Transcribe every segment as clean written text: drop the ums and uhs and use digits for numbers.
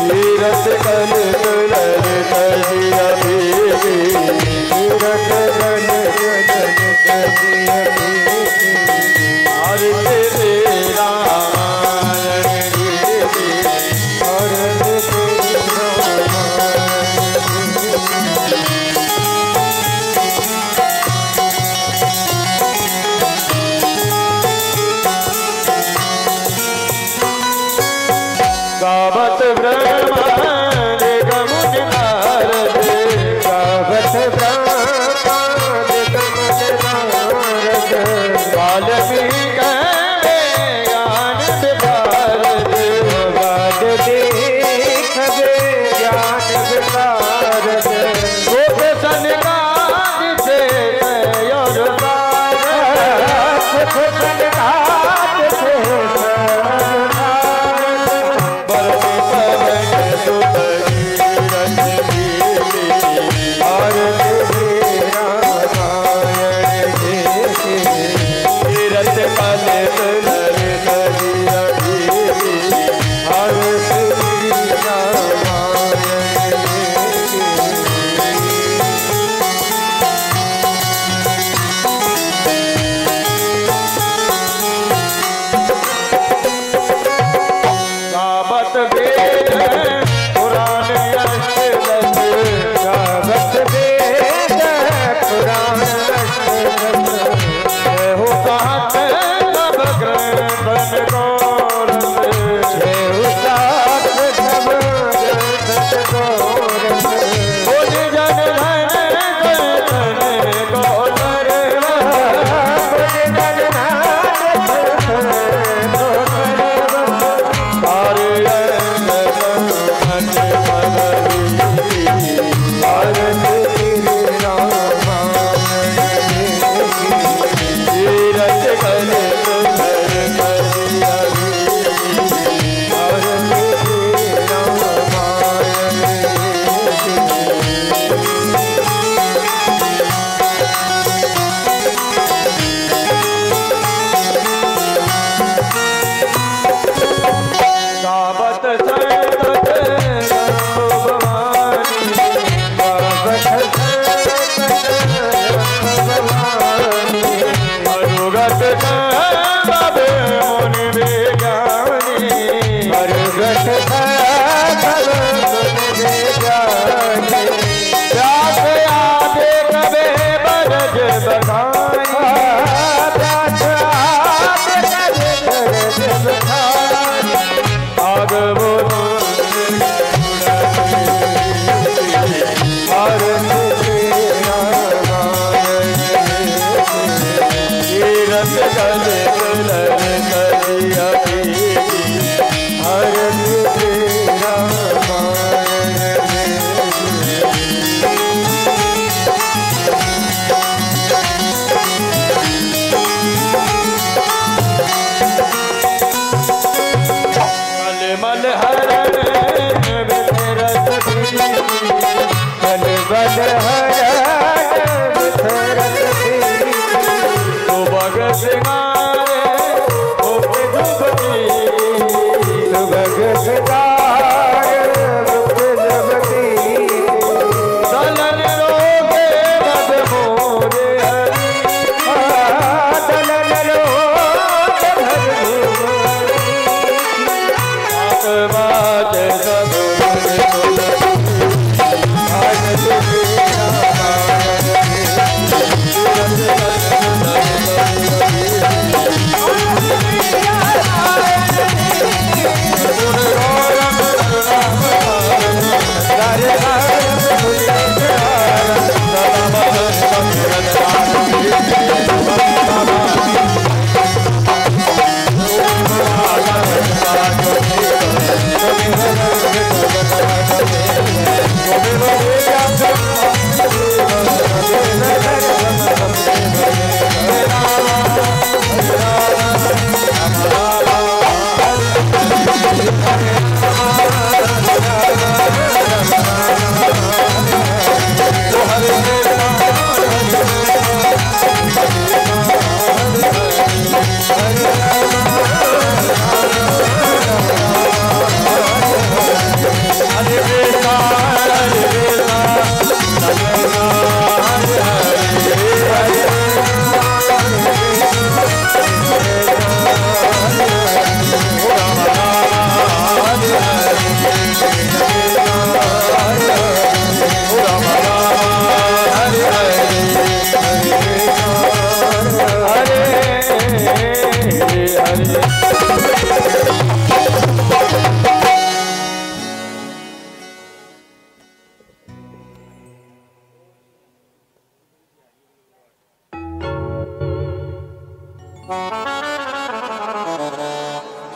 तीरथ कल कलर कलिया गावत ब्रह्मांड गमुन नारद गावत ब्रह्मांड गमुन नारद वाल्मीकि ज्ञान विशारद वाल्मीकि ज्ञान विशारद गोप सनकादिक से और गोप सनकादिक से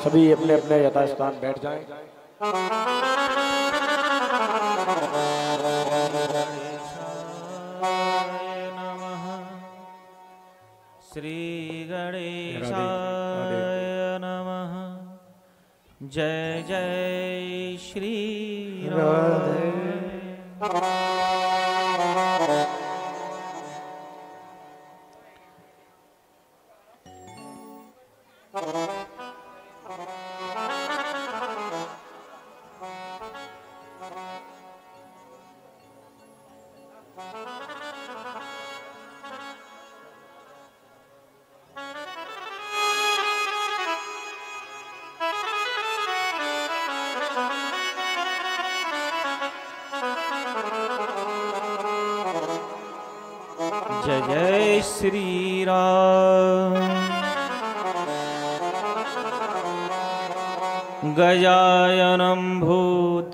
सभी अपने अपने यथास्थान बैठ जाएं। श्री गणेशाय नमः। जय जय श्री राधे। जय जय श्री राम। गजाननं भूतगणादिसेवितं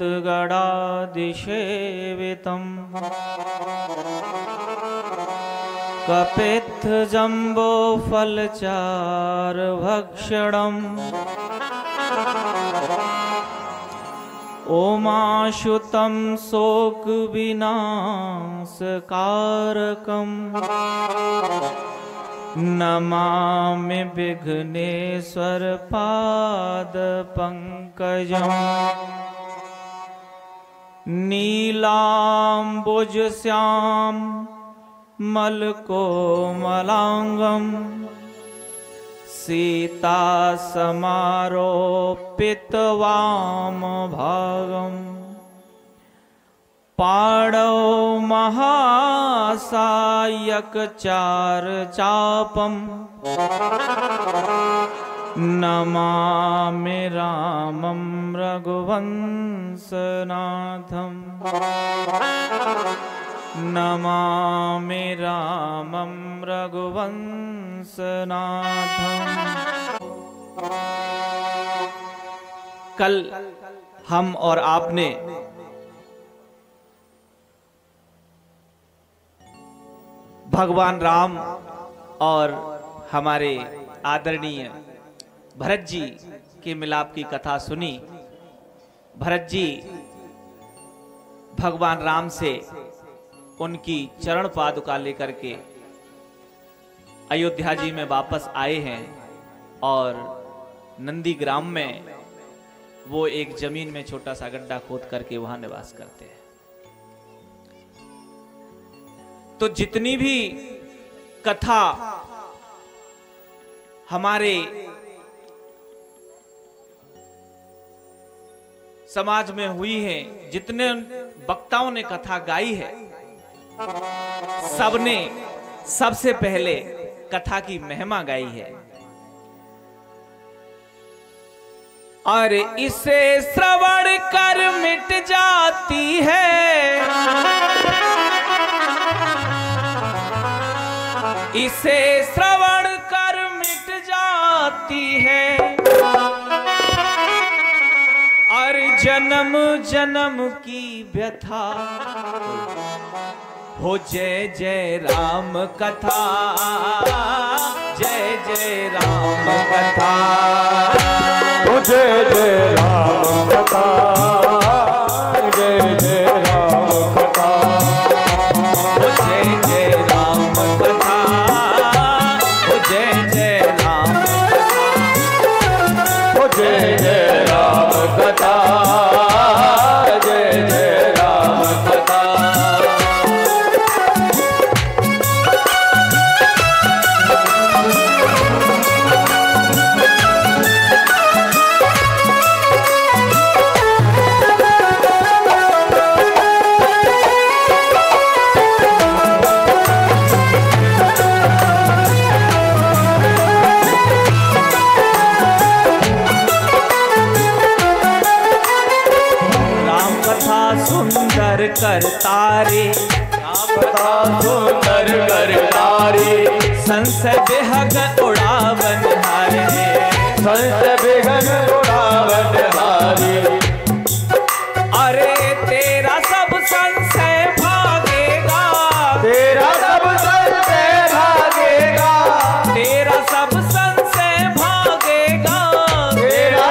कपित्थजम्बोफलचारुभक्षणम् ओमाश्रुतं शोकविनाशकारकम् नमामि विघ्नेश्वर पादपङ्कजम्। नीलाम्बुजश्याम मलकोमलांगम् सीता समारोपित वामभागम् पाणौ महासायक चारचापम् नमामि रामं रघुवंशनाथम् नमामि रामं रघुवंशनाथम्। कल हम और आपने भगवान राम और हमारे आदरणीय भरत जी के मिलाप की कथा सुनी। भरत जी भगवान राम से उनकी चरण पादुका लेकर के अयोध्या जी में वापस आए हैं और नंदी ग्राम में वो एक जमीन में छोटा सा गड्ढा खोद करके वहां निवास करते हैं। तो जितनी भी कथा हमारे समाज में हुई है, जितने वक्ताओं ने कथा गाई है, सबने सबसे पहले कथा की महिमा गाई है। और इसे श्रवण कर मिट जाती है, इसे श्रवण कर मिट जाती है। और जन्म जन्म की व्यथा हो जय जय राम कथा, जय जय राम कथा, हो जय जय राम कथा, जय जय राम कथा, हो जय जय राम कथा, हो जय जय राम कथा, हो जय जय राम कथा, जय जय राम कथा। सुंदर करतारे, कथा सुंदर करतारे, संसद बेहग उड़ावन हारे, संसद बेहग उड़ावन हारे। अरे तेरा सब संशय भागेगा, तेरा सब संशय भागेगा, तेरा सब संशय भागेगा, तेरा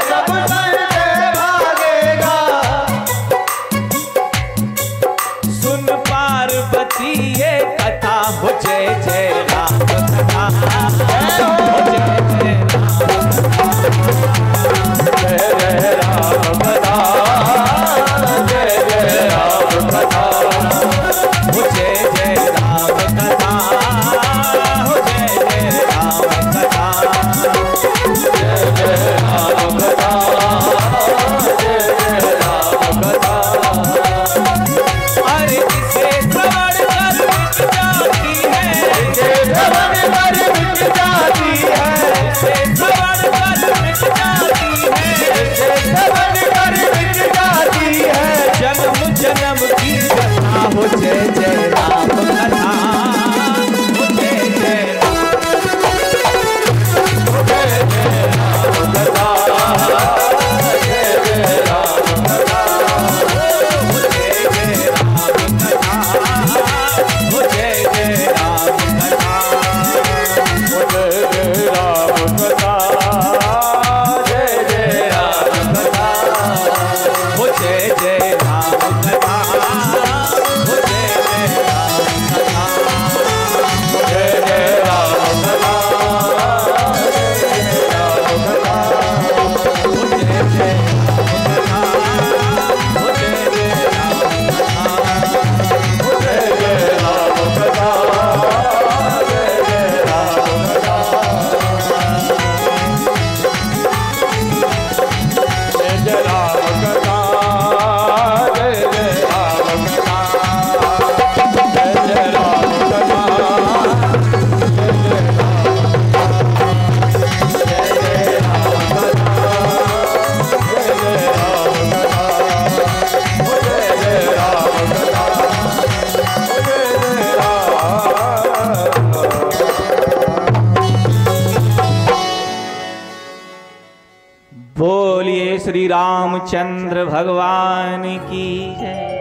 बोलिए श्री रामचंद्र भगवान की जय।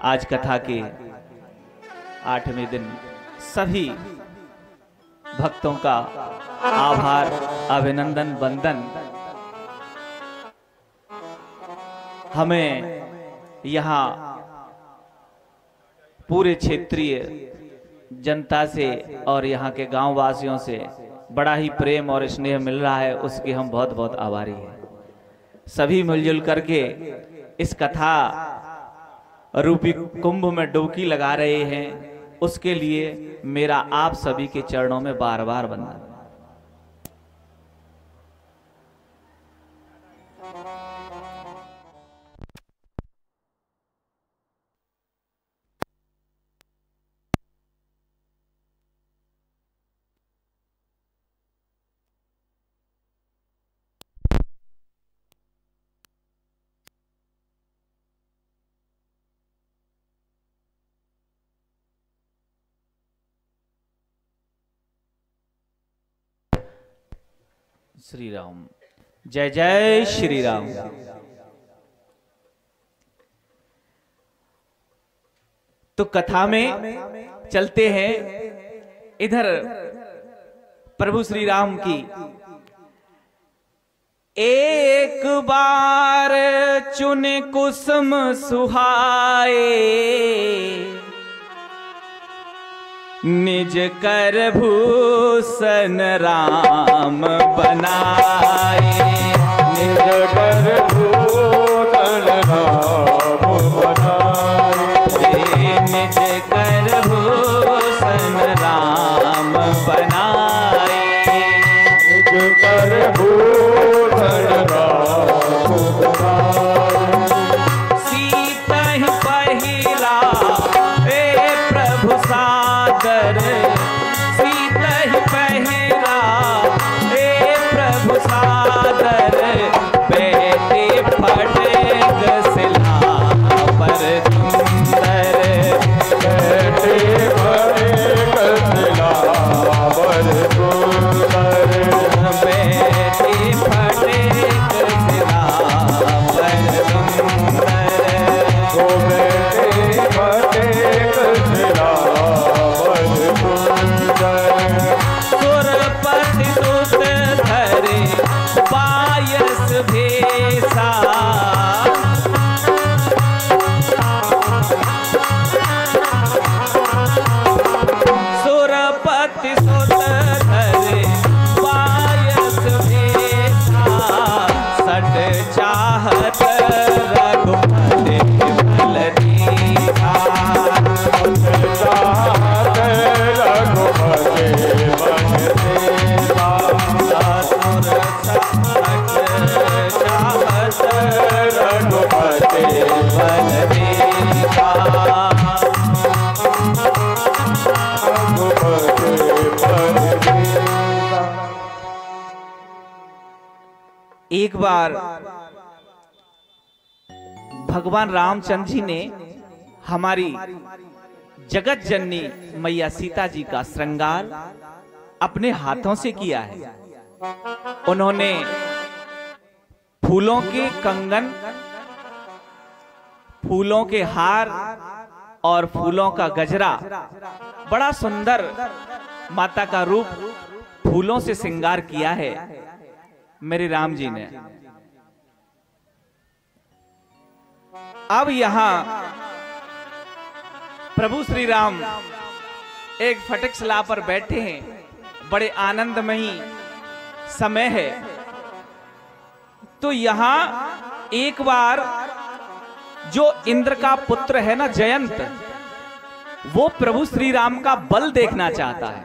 आज कथा के 8वें दिन सभी भक्तों का आभार, अभिनंदन, वंदन। हमें यहाँ पूरे क्षेत्रीय जनता से और यहाँ के गांव वासियों से बड़ा ही प्रेम और स्नेह मिल रहा है, उसके हम बहुत बहुत आभारी हैं। सभी मिलजुल करके इस कथा रूपी कुंभ में डुबकी लगा रहे हैं, उसके लिए मेरा आप सभी के चरणों में बार बार वंदन। श्री राम, जय जय श्री राम। तो कथा में चलते हैं। इधर प्रभु श्री राम की एक बार चुने कुसुम सुहाए, निज कर भूषण राम बनाए। निज कर भूषण राम बनाए। निज कर भूषण राम बनाए। निज कर भूषण राम बनाए। सीता ही पहिरा ए प्रभु सादर, सीता ही पहिरा ए प्रभु सादर। बैठे फटेग सिला पर सुंदर, बैठे फटेग सिला पर सुंदर। बैठे फटेग सिला पर सुंदर। ओ बैठे फटेग सिला पर सुंदर। सुरपति सुत धरे पायस भेसा, सुरपति सुत धरे पायस भेसा। सट चाहत रघुपति फल दीसा। चाहत रघुपति मन देवा। चाहत रघुपति फल दीसा। एक बार भगवान रामचंद्र जी ने हमारी जगत जननी मैया सीता जी का श्रृंगार अपने हाथों से किया है। उन्होंने फूलों के कंगन, फूलों के हार और फूलों का गजरा, बड़ा सुंदर माता का रूप फूलों से श्रृंगार किया है मेरे राम जी ने। अब यहां प्रभु श्री राम एक फटक शिला पर बैठे हैं, बड़े आनंदमयी समय है। तो यहां एक बार जो इंद्र का पुत्र है ना जयंत, वो प्रभु श्री राम का बल देखना चाहता है,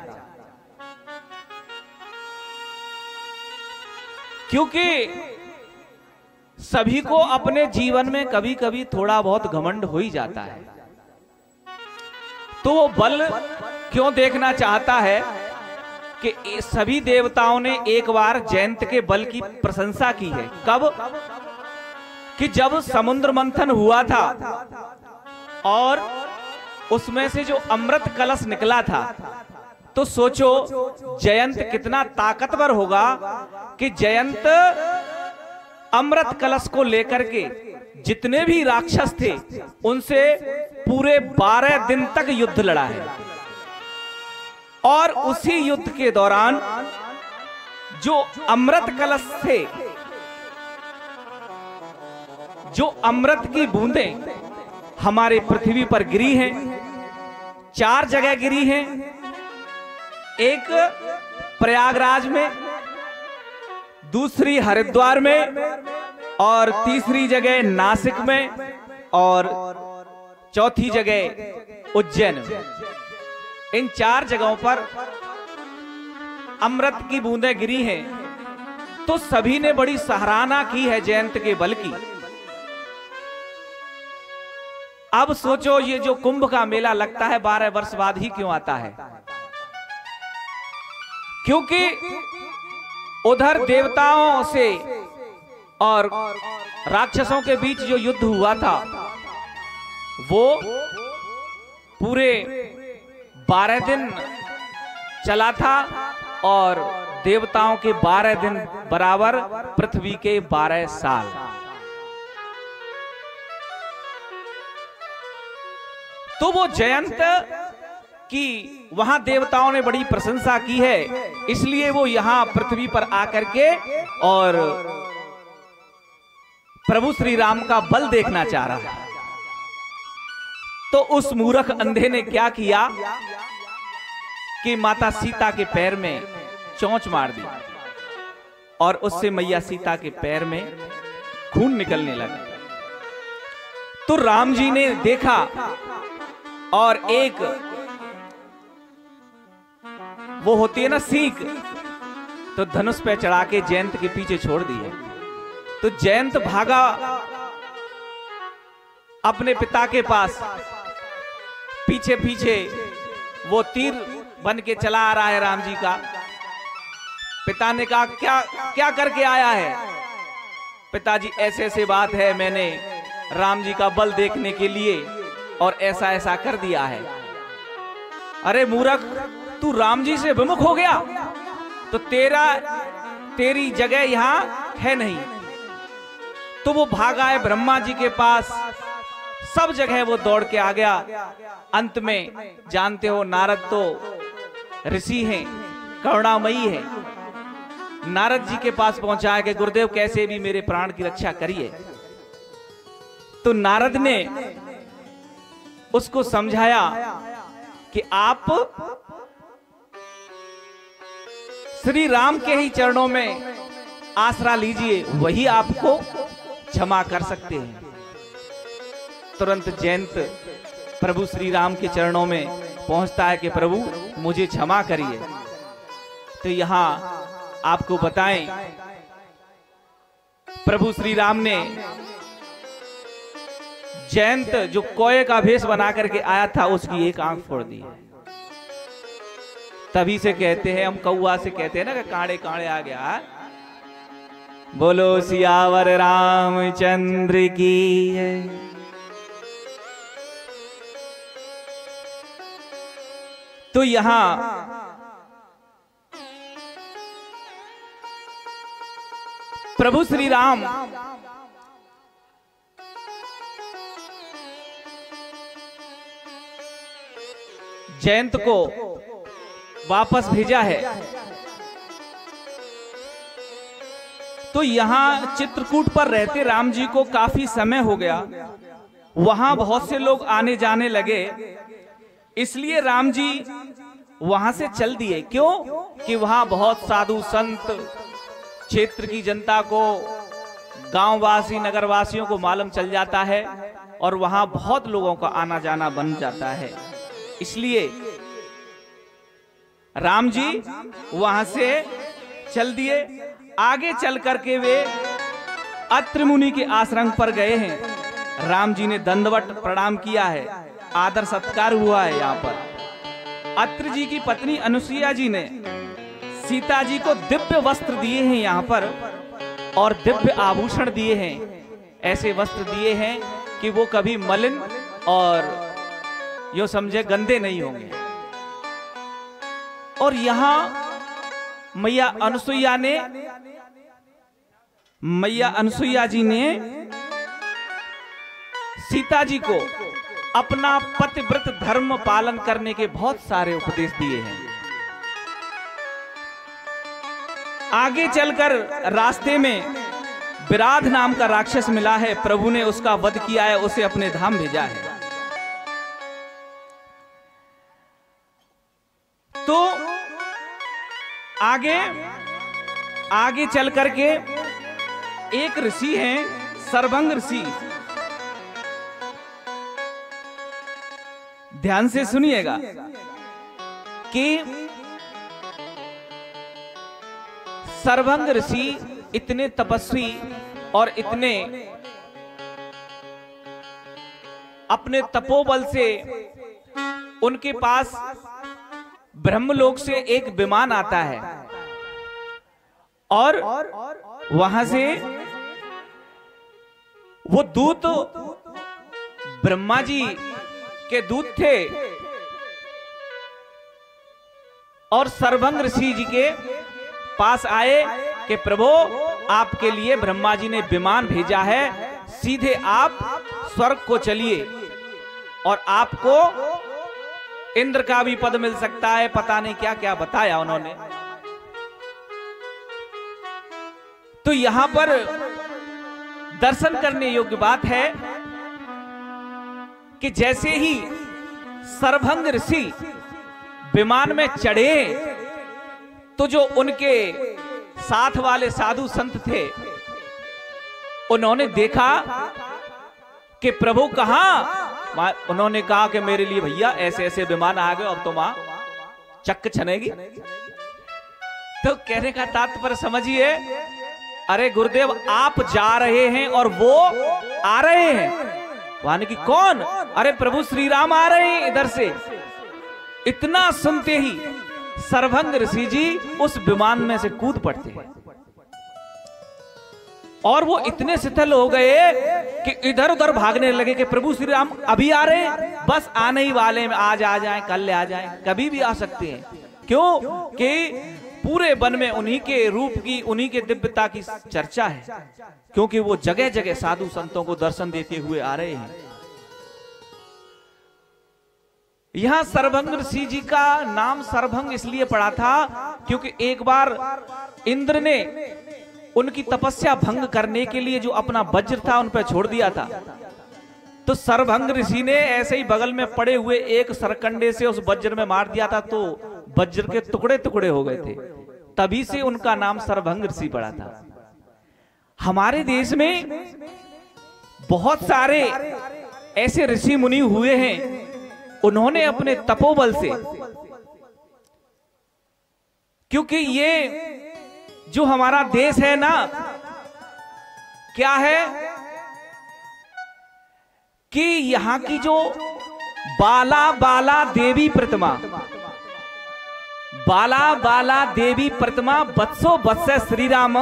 क्योंकि सभी को अपने जीवन में कभी कभी थोड़ा बहुत घमंड हो ही जाता है। तो वो बल क्यों देखना चाहता है कि सभी देवताओं ने एक बार जयंत के बल की प्रशंसा की है। कब? कि जब समुद्र मंथन हुआ था और उसमें से जो अमृत कलश निकला था, तो सोचो जयंत कितना ताकतवर होगा कि जयंत अमृत कलश को लेकर के जितने भी राक्षस थे उनसे पूरे 12 दिन तक युद्ध लड़ा है। और उसी युद्ध के दौरान जो अमृत कलश थे, जो अमृत की बूंदें हमारे पृथ्वी पर गिरी हैं, 4 जगह गिरी हैं। एक प्रयागराज में, दूसरी हरिद्वार में, और तीसरी जगह नासिक में, और चौथी जगह उज्जैन में। इन 4 जगहों पर अमृत की बूंदें गिरी हैं। तो सभी ने बड़ी सराहना की है जयंत के बल की। अब सोचो ये जो कुंभ का मेला लगता है 12 वर्ष बाद ही क्यों आता है? क्योंकि उधर देवताओं से और राक्षसों के बीच जो युद्ध हुआ था वो पूरे 12 दिन चला था, और देवताओं के 12 दिन बराबर पृथ्वी के 12 साल। तो वो जयंत की वहां देवताओं ने बड़ी प्रशंसा की है, इसलिए वो यहां पृथ्वी पर आकर के और प्रभु श्री राम का बल देखना चाह रहा है। तो उस मूर्ख अंधे ने क्या किया कि माता सीता के पैर में चोंच मार दी, और उससे मैया सीता के पैर में खून निकलने लगा। तो राम जी ने देखा और एक वो होती है ना सीख, तो धनुष पे चढ़ा के जयंत के पीछे छोड़ दी है। तो जयंत भागा अपने पिता के पास, पीछे पीछे वो तीर बन के चला आ रहा है राम जी का। पिता ने कहा क्या क्या करके आया है? पिताजी ऐसे ऐसे बात है, मैंने राम जी का बल देखने के लिए और ऐसा ऐसा कर दिया है। अरे मूर्ख, तू राम जी से विमुख हो गया तो तेरी जगह यहां है नहीं। तो वो भागा है ब्रह्मा जी के पास, सब जगह वो दौड़ के आ गया। अंत में जानते हो नारद तो ऋषि हैं, करुणामयी है, नारद जी के पास पहुंचा है कि गुरुदेव कैसे भी मेरे प्राण की रक्षा करिए। तो नारद ने उसको समझाया कि आप श्री राम के ही चरणों में आसरा लीजिए, वही आपको क्षमा कर सकते हैं। तुरंत जयंत प्रभु श्री राम के चरणों में पहुंचता है कि प्रभु मुझे क्षमा करिए। तो यहां आपको बताएं, प्रभु श्री राम ने जयंत जो कोए का भेष बना करके आया था उसकी एक आंख फोड़ दी है। तभी से कहते हैं, हम कौआ से कहते हैं ना कि कांडे कांडे आ गया। बोलो सियावर रामचंद्र की है। तो यहां प्रभु श्री राम जयंत को वापस भेजा है। तो यहां चित्रकूट पर रहते राम जी को काफी समय हो गया, वहां बहुत से लोग आने जाने लगे, इसलिए राम जी वहां से चल दिए। क्यों? कि वहां बहुत साधु संत, क्षेत्र की जनता को, गांववासी नगरवासियों को मालूम चल जाता है और वहां बहुत लोगों का आना जाना बन जाता है। इसलिए राम जी वहां से चल दिए। आगे चल करके वे अत्रि मुनि के आश्रम पर गए हैं। राम जी ने दंडवत प्रणाम किया है, आदर सत्कार हुआ है। यहाँ पर अत्रि जी की पत्नी अनुसुईया जी ने सीता जी को दिव्य वस्त्र दिए हैं यहाँ पर, और दिव्य आभूषण दिए हैं। ऐसे वस्त्र दिए हैं कि वो कभी मलिन और यो समझे गंदे नहीं होंगे। और यहां मैया अनसुईया जी ने सीता जी को अपना पतिव्रत धर्म पालन करने के बहुत सारे उपदेश दिए हैं। आगे चलकर रास्ते में विराध नाम का राक्षस मिला है, प्रभु ने उसका वध किया है, उसे अपने धाम भेजा है। तो आगे चल करके एक ऋषि हैं सर्वंग ऋषि, ध्यान से सुनिएगा कि सर्वंग ऋषि इतने तपस्वी और इतने अपने तपोबल से उनके पास ब्रह्मलोक से एक विमान आता है और वहां से वो दूत ब्रह्मा जी के दूत थे और सर्वंग ऋषि जी के पास आए कि प्रभु आपके लिए ब्रह्मा जी ने विमान भेजा है, सीधे आप स्वर्ग को चलिए और आपको इंद्र का भी पद मिल सकता है। पता नहीं क्या क्या बताया उन्होंने। तो यहां पर दर्शन करने योग्य बात है कि जैसे ही सर्वंग ऋषि विमान में चढ़े तो जो उनके साथ वाले साधु संत थे उन्होंने देखा कि प्रभु कहां। उन्होंने कहा कि मेरे लिए भैया ऐसे ऐसे विमान आ गए, अब तो मां चक्क छनेगी। तो कहने का तात्पर्य समझिए, अरे गुरुदेव आप जा रहे हैं और वो आ रहे हैं। यानी कि कौन? अरे प्रभु श्री राम आ रहे हैं इधर से। इतना सुनते ही सर्वंग ऋषि जी उस विमान में से कूद पड़ते हैं और वो इतने शिथिल हो गए कि इधर उधर भागने लगे कि प्रभु श्री राम अभी आ रहे हैं, बस आने ही वाले हैं, आज आ जाएं, कल आ जाएं, कभी भी आ सकते हैं। क्यों कि पूरे वन में उन्हीं के रूप की, उन्हीं के दिव्यता की चर्चा है, क्योंकि वो जगह जगह साधु संतों को दर्शन देते हुए आ रहे हैं। यहां सर्वंग ऋषि जी का नाम सर्वंग इसलिए पड़ा था क्योंकि एक बार इंद्र ने उनकी तपस्या भंग करने के लिए जो अपना वज्र था उन पर छोड़ दिया था। तो सर्वंग ऋषि ने ऐसे ही बगल में पड़े हुए एक सरकंडे से उस वज्र में मार दिया था, तो वज्र के टुकड़े टुकड़े हो गए थे। तभी से उनका नाम सर्वंग ऋषि पड़ा था। हमारे देश में बहुत सारे ऐसे ऋषि मुनि हुए हैं, उन्होंने अपने तपोबल से, क्योंकि ये जो हमारा देश है ना, क्या है कि यहां की जो बाला देवी प्रतिमा, बाला देवी प्रतिमा वत्सो वत्स श्री राम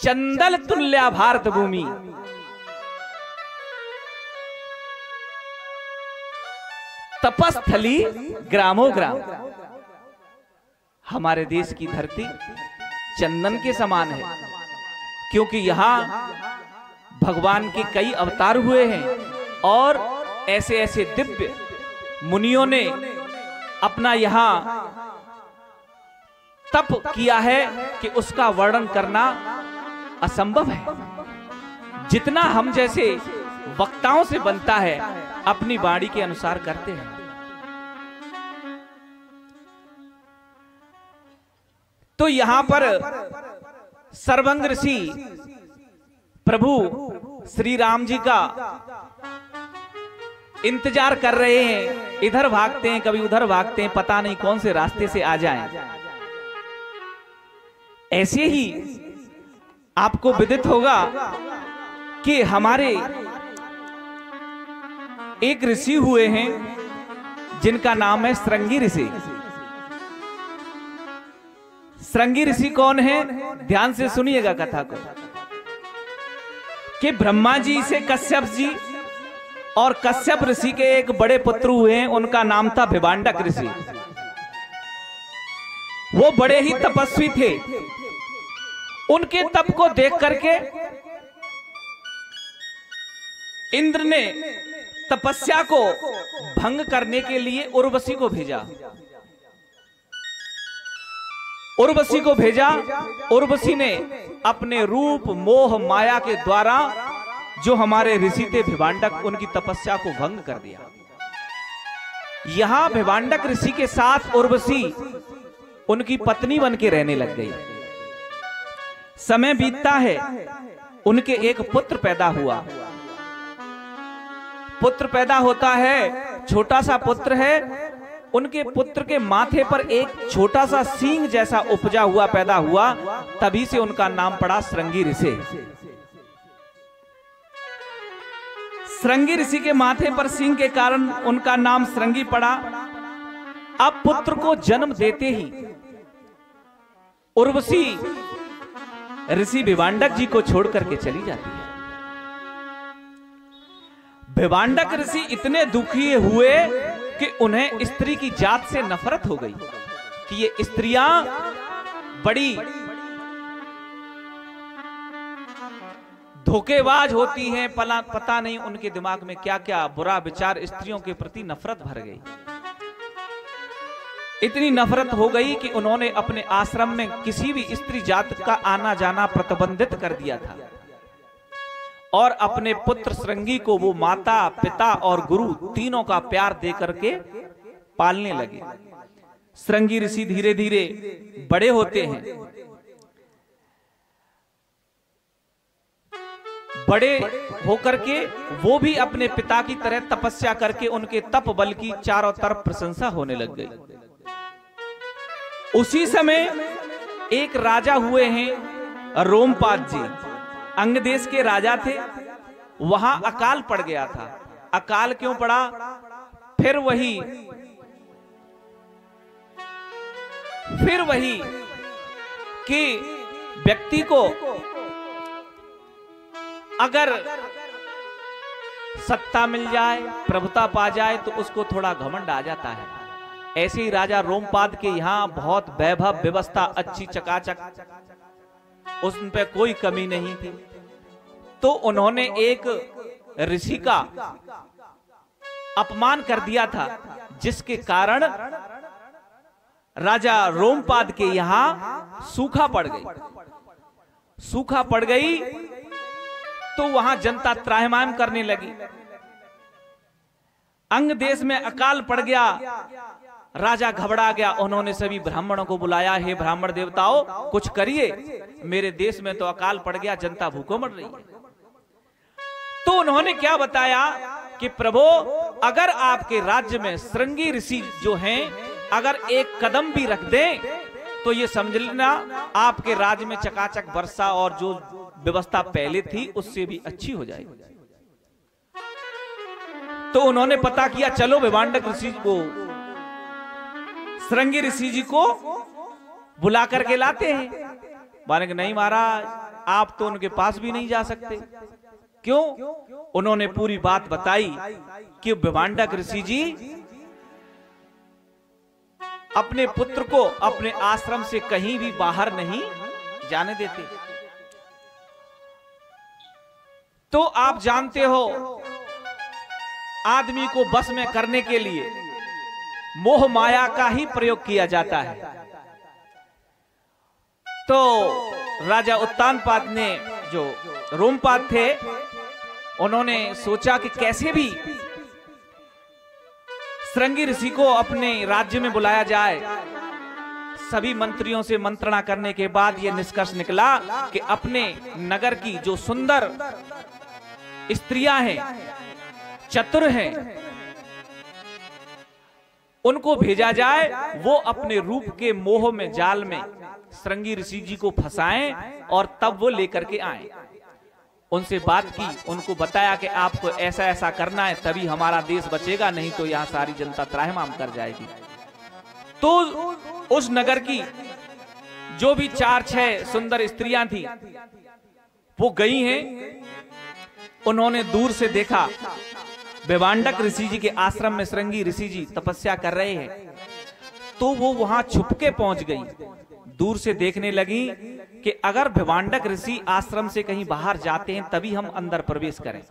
चंदल तुल्या भारत भूमि, तपस्थली ग्रामो ग्राम। हमारे देश की धरती चंदन के समान है, क्योंकि यहां भगवान के कई अवतार हुए हैं और ऐसे ऐसे दिव्य मुनियों ने अपना यहां तप किया है कि उसका वर्णन करना असंभव है। जितना हम जैसे वक्ताओं से बनता है अपनी वाणी के अनुसार करते हैं। तो यहां पर सर्वंग ऋषि प्रभु श्री राम जी का इंतजार कर रहे हैं। इधर भागते हैं, कभी उधर भागते हैं, पता नहीं कौन से रास्ते से आ जाएं। ऐसे ही आपको विदित होगा कि हमारे एक ऋषि हुए हैं जिनका नाम है श्रृंगी ऋषि। श्रृंगी ऋषि कौन है? ध्यान से सुनिएगा कथा को, कि ब्रह्मा जी से कश्यप जी और कश्यप ऋषि के एक बड़े पुत्र हुए हैं, उनका नाम था भिवांडक ऋषि। वो बड़े ही तपस्वी थे। उनके तप को देख करके इंद्र ने तपस्या को भंग करने के लिए उर्वशी को भेजा। उर्वशी ने अपने रूप मोह माया के द्वारा जो हमारे ऋषि थे भिवांडक, उनकी तपस्या को भंग कर दिया। यहां भिवांडक ऋषि के साथ उर्वशी उनकी पत्नी बन के रहने लग गई। समय बीतता है, उनके एक पुत्र पैदा हुआ। पुत्र पैदा होता है, छोटा सा पुत्र है। उनके पुत्र के माथे पर एक छोटा सा सींग जैसा उपजा हुआ पैदा हुआ, तभी से उनका नाम पड़ा श्रृंगी ऋषि। श्रृंगी ऋषि के माथे पर सींग के कारण उनका नाम श्रृंगी पड़ा। अब पुत्र को जन्म देते ही उर्वशी ऋषि भिवांडक जी को छोड़ करके चली जाती है। भिवांडक ऋषि इतने दुखी हुए कि उन्हें स्त्री की जात से नफरत हो गई कि ये स्त्रियां बड़ी धोखेबाज होती हैं। पता नहीं उनके दिमाग में क्या क्या बुरा विचार, स्त्रियों के प्रति नफरत भर गई। इतनी नफरत हो गई कि उन्होंने अपने आश्रम में किसी भी स्त्री जात का आना जाना प्रतिबंधित कर दिया था और अपने पुत्र श्रृंगी को वो माता, पिता और गुरु तीनों का प्यार दे करके पालने लगे। श्रृंगी ऋषि धीरे धीरे बड़े होते हैं। बड़े होकर के वो भी अपने पिता की तरह तपस्या करके उनके तप बल की चारों तरफ प्रशंसा होने लग गई। उसी समय एक राजा हुए हैं रोमपाद जी, अंग देश के राजा थे। वहां अकाल पड़ गया था। अकाल क्यों पड़ा? फिर वही कि व्यक्ति को अगर सत्ता मिल जाए, प्रभुता पा जाए तो उसको थोड़ा घमंड आ जाता है। ऐसे ही राजा रोमपाद के यहाँ बहुत वैभव, व्यवस्था अच्छी, चकाचक, उन पे कोई कमी नहीं थी। तो उन्होंने एक ऋषि का अपमान कर दिया था, जिसके कारण राजा रोमपाद के यहाँ सूखा पड़ गई। तो वहां जनता त्राहिमाम करने लगी। अंग देश में अकाल पड़ गया, राजा घबरा गया। उन्होंने सभी ब्राह्मणों को बुलाया, हे ब्राह्मण देवताओं कुछ करिए, मेरे देश में तो अकाल पड़ गया, जनता भूखों मर रही है। तो उन्होंने क्या बताया कि प्रभु, अगर आपके राज्य में श्रृंगी ऋषि जो हैं अगर एक कदम भी रख दें तो ये समझ लेना आपके राज्य में चकाचक वर्षा और जो व्यवस्था पहले थी उससे भी अच्छी हो जाएगी। तो उन्होंने पता किया, चलो भिवांडक ऋषि को, श्रृंगी ऋषि जी को बुला करके लाते हैं। माने कि नहीं महाराज, आप तो उनके पास भी नहीं जा सकते। क्यों? उन्होंने पूरी बात बताई कि भिवांडक ऋषि जी अपने पुत्र को अपने आश्रम से कहीं भी बाहर नहीं जाने देते। तो आप जानते हो, आदमी को बस में करने के लिए मोह माया का ही प्रयोग किया जाता है। तो राजा उत्तानपाद ने, जो रोमपाद थे, उन्होंने सोचा कि कैसे भी श्रृंगी ऋषि को अपने राज्य में बुलाया जाए। सभी मंत्रियों से मंत्रणा करने के बाद यह निष्कर्ष निकला कि अपने नगर की जो सुंदर स्त्रियां हैं, चतुर हैं, उनको भेजा जाए। वो अपने रूप के मोह में, जाल में श्रृंगी ऋषि जी को फंसाएं और तब वो लेकर के आए। उनसे बात की, उनको बताया कि आपको ऐसा ऐसा करना है, तभी हमारा देश बचेगा, नहीं तो यहाँ सारी जनता त्राहिमाम कर जाएगी। तो उस नगर की जो भी 4-6 सुंदर स्त्रियां थी वो गई हैं। उन्होंने दूर से देखा भिवांडक ऋषि जी के आश्रम में श्रृंगी ऋषि जी तपस्या कर रहे हैं। तो वो वहां छुपके पहुंच गई। दूर से देखने लगी कि अगर भिवांडक ऋषि आश्रम से कहीं बाहर जाते हैं तभी हम अंदर प्रवेश करें।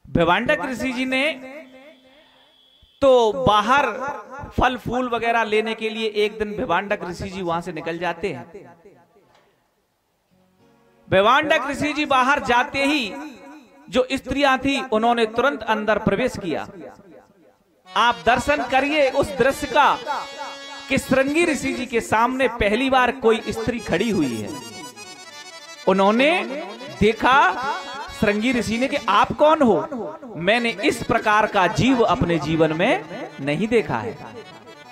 भिवांडक ऋषि जी ने तो बाहर फल फूल वगैरह लेने के लिए एक दिन भिवांडक ऋषि जी वहां से निकल जाते हैं। भिवांडक ऋषि जी बाहर जाते ही जो स्त्रियां थी उन्होंने तुरंत अंदर प्रवेश किया। आप दर्शन करिए उस दृश्य का कि श्रृंगी ऋषि जी के सामने पहली बार कोई स्त्री खड़ी हुई है। उन्होंने देखा, श्रृंगी ऋषि ने, कि आप कौन हो? मैंने इस प्रकार का जीव अपने जीवन में नहीं देखा है,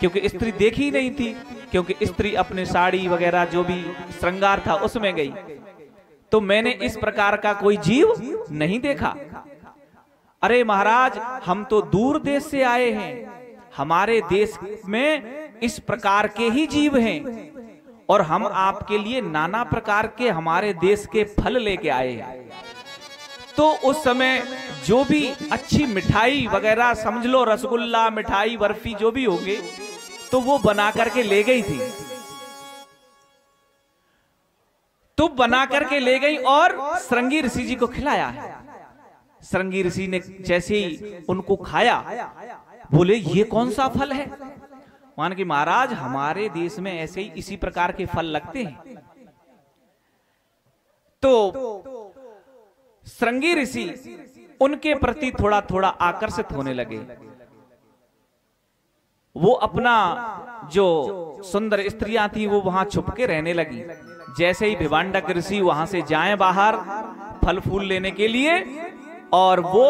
क्योंकि स्त्री देखी नहीं थी, क्योंकि स्त्री अपने साड़ी वगैरह जो भी श्रृंगार था उसमें गई। तो मैंने इस प्रकार का कोई जीव नहीं देखा। अरे महाराज, हम तो दूर देश से आए हैं, हमारे देश में इस प्रकार के ही जीव हैं और हम आपके लिए नाना प्रकार के हमारे देश के फल लेके आए हैं। तो उस समय जो भी अच्छी मिठाई वगैरह, समझ लो रसगुल्ला, मिठाई, बर्फी जो भी होंगे, तो वो बना करके ले गई थी। तो बना करके ले गई और श्रृंगी ऋषि जी को खिलाया है। श्रृंगी ऋषि ने जैसे ही उनको खाया, बोले ये कौन सा फल है? मान कि महाराज, हमारे देश में ऐसे ही इसी प्रकार के फल लगते हैं। तो श्रृंगी ऋषि उनके प्रति थोड़ा थोड़ा आकर्षित होने लगे। वो अपना जो सुंदर स्त्रियां थी वो वहां छुपके रहने लगी। जैसे ही भिवांडक ऋषि वहां से जाएं बाहर फल फूल लेने के लिए, और वो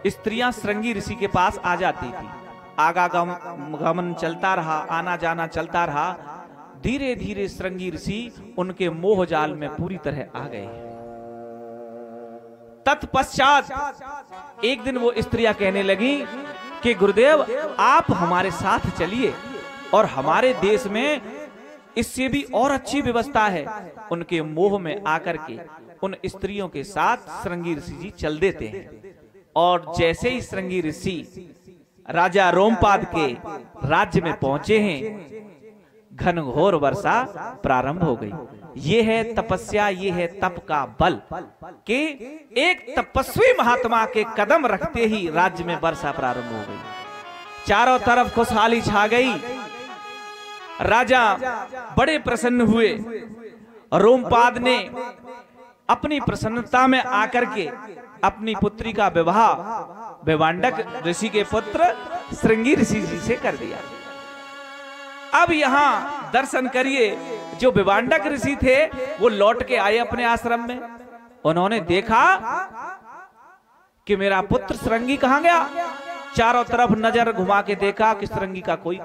स्त्रियां श्रृंगी ऋषि के पास आ जाती थी। आवागमन चलता रहा, आना जाना चलता रहा। धीरे धीरे श्रृंगी ऋषि उनके मोह जाल में पूरी तरह आ गए। तत्पश्चात एक दिन वो स्त्रियां कहने लगी कि गुरुदेव, आप हमारे साथ चलिए और हमारे देश में इससे भी और अच्छी व्यवस्था है। उनके मोह में आकर के उन स्त्रियों के साथ श्रृंगी ऋषि जी चल देते हैं। और जैसे ही श्रृंगी ऋषि राजा रोमपाद के राज्य में पहुंचे हैं, घनघोर वर्षा प्रारंभ हो गई। ये है तपस्या, ये है तप का बल कि एक तपस्वी महात्मा के कदम रखते ही राज्य में वर्षा प्रारंभ हो गई। चारों तरफ खुशहाली छा गई। राजा बड़े प्रसन्न हुए। रोमपाद ने अपनी प्रसन्नता में आकर के अपनी पुत्री का विवाह भिवांडक ऋषि के पुत्र श्रृंगी ऋषि जी से कर दिया। अब यहाँ दर्शन करिए, जो भिवांडक ऋषि थे वो लौट के आए अपने आश्रम में। उन्होंने देखा कि मेरा पुत्र श्रृंगी कहाँ गया। चारों तरफ नजर घुमा के देखा कि श्रृंगी का कोई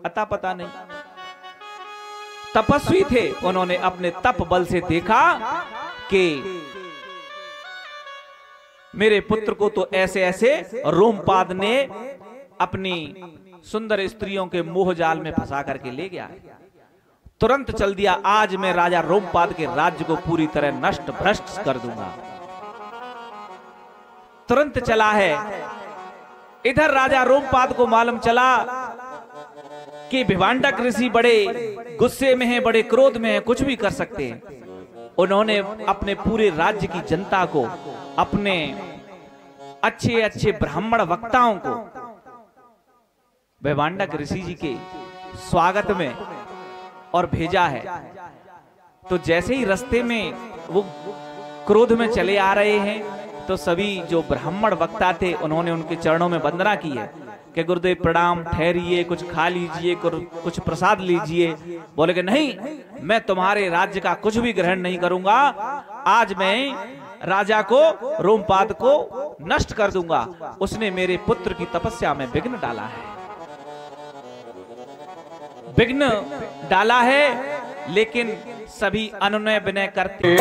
अता पता नहीं। तपस्वी थे, उन्होंने अपने तप बल से देखा कि मेरे पुत्र को तो ऐसे ऐसे रोमपाद ने अपनी सुंदर स्त्रियों के मोह जाल में फंसा करके ले गया। तुरंत चल दिया, आज मैं राजा रोमपाद के राज्य को पूरी तरह नष्ट भ्रष्ट कर दूंगा। तुरंत चला है। इधर राजा रोमपाद को मालूम चला कि भिवांडक ऋषि बड़े गुस्से में हैं, बड़े क्रोध में हैं, कुछ भी कर सकते हैं। उन्होंने अपने पूरे राज्य की जनता को, अपने अच्छे अच्छे ब्राह्मण वक्ताओं को भिवांडक ऋषि जी के स्वागत में और भेजा है। तो जैसे ही रास्ते में वो क्रोध में चले आ रहे हैं, तो सभी जो ब्राह्मण वक्ता थे उन्होंने उनके चरणों में वंदना की है कि गुरुदेव प्रणाम, ठहरिए, कुछ खा लीजिए, कुछ प्रसाद लीजिए। बोले कि नहीं, मैं तुम्हारे राज्य का कुछ भी ग्रहण नहीं करूंगा। आज मैं राजा को, रोमपाद को नष्ट कर दूंगा। उसने मेरे पुत्र की तपस्या में विघ्न डाला है, विघ्न डाला है। लेकिन सभी अनुनय विनय करते